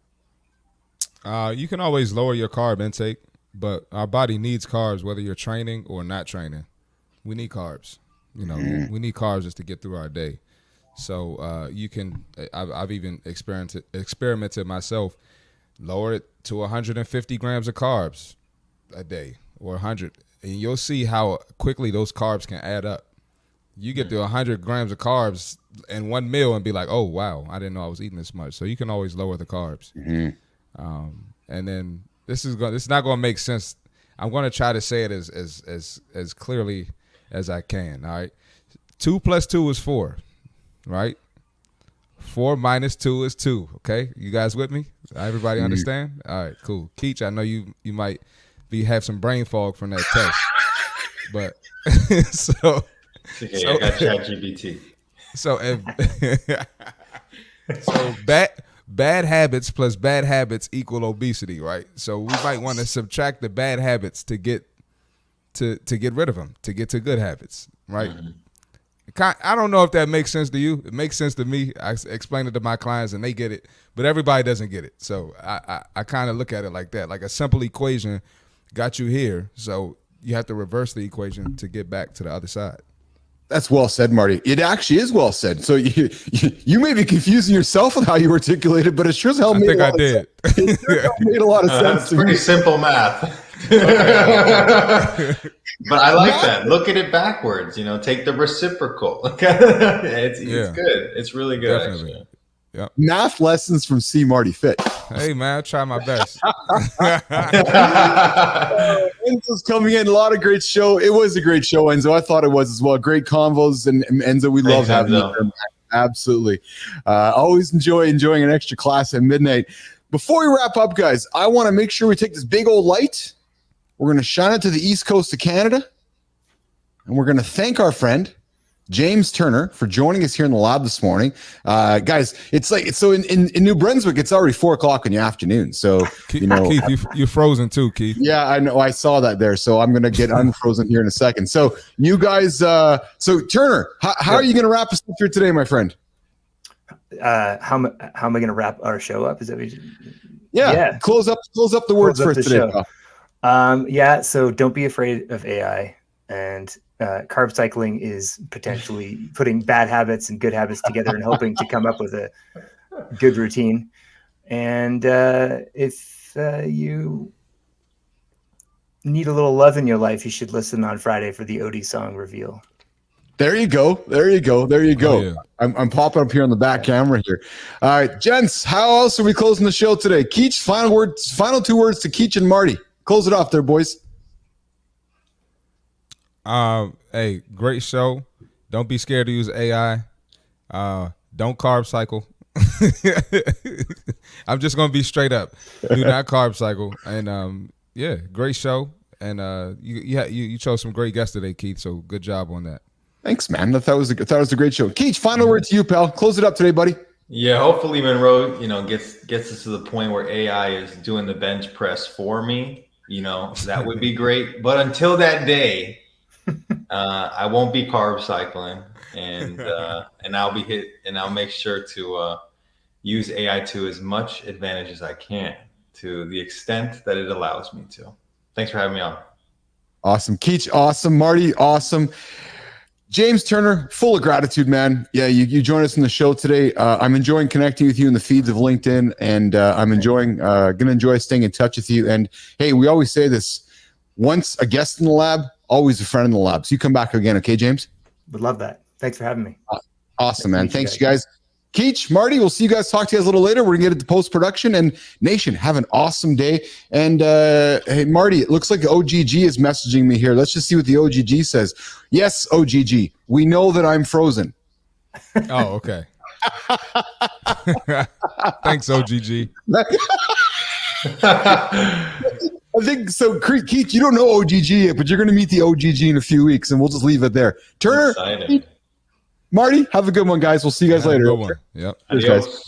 You can always lower your carb intake. But our body needs carbs, whether you're training or not training. We need carbs. We need carbs just to get through our day. So you can. I've even experimented myself. Lower it to 150 grams of carbs a day or 100, and you'll see how quickly those carbs can add up. You get to 100 grams of carbs in one meal and be like, oh wow, I didn't know I was eating this much. So you can always lower the carbs. And then. This is not going to make sense. I'm going to try to say it as clearly as I can. All right, 2 + 2 is 4, right? 4 - 2 is 2. Okay, you guys with me? Everybody understand? All right, cool. Keach, I know you might have some brain fog from that test, but so I got ChatGPT. So bad habits plus bad habits equal obesity, right? So we might want to subtract the bad habits to get rid of them, to get to good habits, right? I don't know if that makes sense to you. It makes sense to me. I explain it to my clients and they get it, but everybody doesn't get it. So I kind of look at it like that, like a simple equation got you here. So you have to reverse the equation to get back to the other side. That's well said, Marty. It actually is well said. So you may be confusing yourself with how you articulate it, but it sure as hell made made a lot of sense. It's pretty simple math. But I like that. Look at it backwards. Take the reciprocal. It's good. It's really good. Definitely. Actually. Yep. Math lessons from Marty Fit. Hey man, I try my best. Enzo's coming in. A lot of great show. It was a great show, Enzo. I thought it was as well. Great convos, and Enzo, we love having you here. Absolutely. Always enjoying an extra class at midnight. Before we wrap up, guys, I want to make sure we take this big old light. We're going to shine it to the east coast of Canada, and we're going to thank our friend James Turner for joining us here in the lab this morning. Guys, it's in New Brunswick, it's already 4:00 in the afternoon. So, Keith, you're frozen too, Keith. Yeah, I know. I saw that there. So I'm going to get unfrozen here in a second. So you guys, so Turner, how are you going to wrap us up here today, my friend? how am I going to wrap our show up? Is that what you, Yeah. Close up the words for us today. Yeah. So don't be afraid of AI, and carb cycling is potentially putting bad habits and good habits together and hoping to come up with a good routine. And if you need a little love in your life, you should listen on Friday for the Odie song reveal. There you go. Oh, yeah. I'm popping up here on the back camera here. All right, gents, how else are we closing the show today? Keach, final 2 words to Keach and Marty. Close it off there, boys. Hey, great show. Don't be scared to use AI. Don't carb cycle. I'm just gonna be straight up. Do not carb cycle. And yeah, great show. And you chose some great guests today, Keith. So good job on that. Thanks, man. I thought it was a great show. Keith, final word to you, pal. Close it up today, buddy. Yeah, hopefully Monroe, gets us to the point where AI is doing the bench press for me. That would be great. But until that day, I won't be carb cycling, and I'll make sure to use AI to as much advantage as I can, to the extent that it allows me to. Thanks for having me on. Awesome. Keach, awesome. Marty, awesome. James Turner, full of gratitude, man. Yeah, you joined us in the show today. I'm enjoying connecting with you in the feeds of LinkedIn, and I'm gonna enjoy staying in touch with you. And hey, we always say this: once a guest in the lab, always a friend in the lab. So you come back again, okay, James? Would love that. Thanks for having me. Awesome, man. Thanks, you guys. Keach, Marty, we'll see you guys. Talk to you guys a little later. We're gonna get into post-production. And Nation, have an awesome day. And hey, Marty, it looks like OGG is messaging me here. Let's just see what the OGG says. Yes, OGG, we know that I'm frozen. Oh, okay. Thanks, OGG. I think so. Keith, you don't know OGG yet, but you're going to meet the OGG in a few weeks, and we'll just leave it there. Turner, Excited. Marty, have a good one, guys. We'll see you guys later. Good one. Yep. Cheers, guys.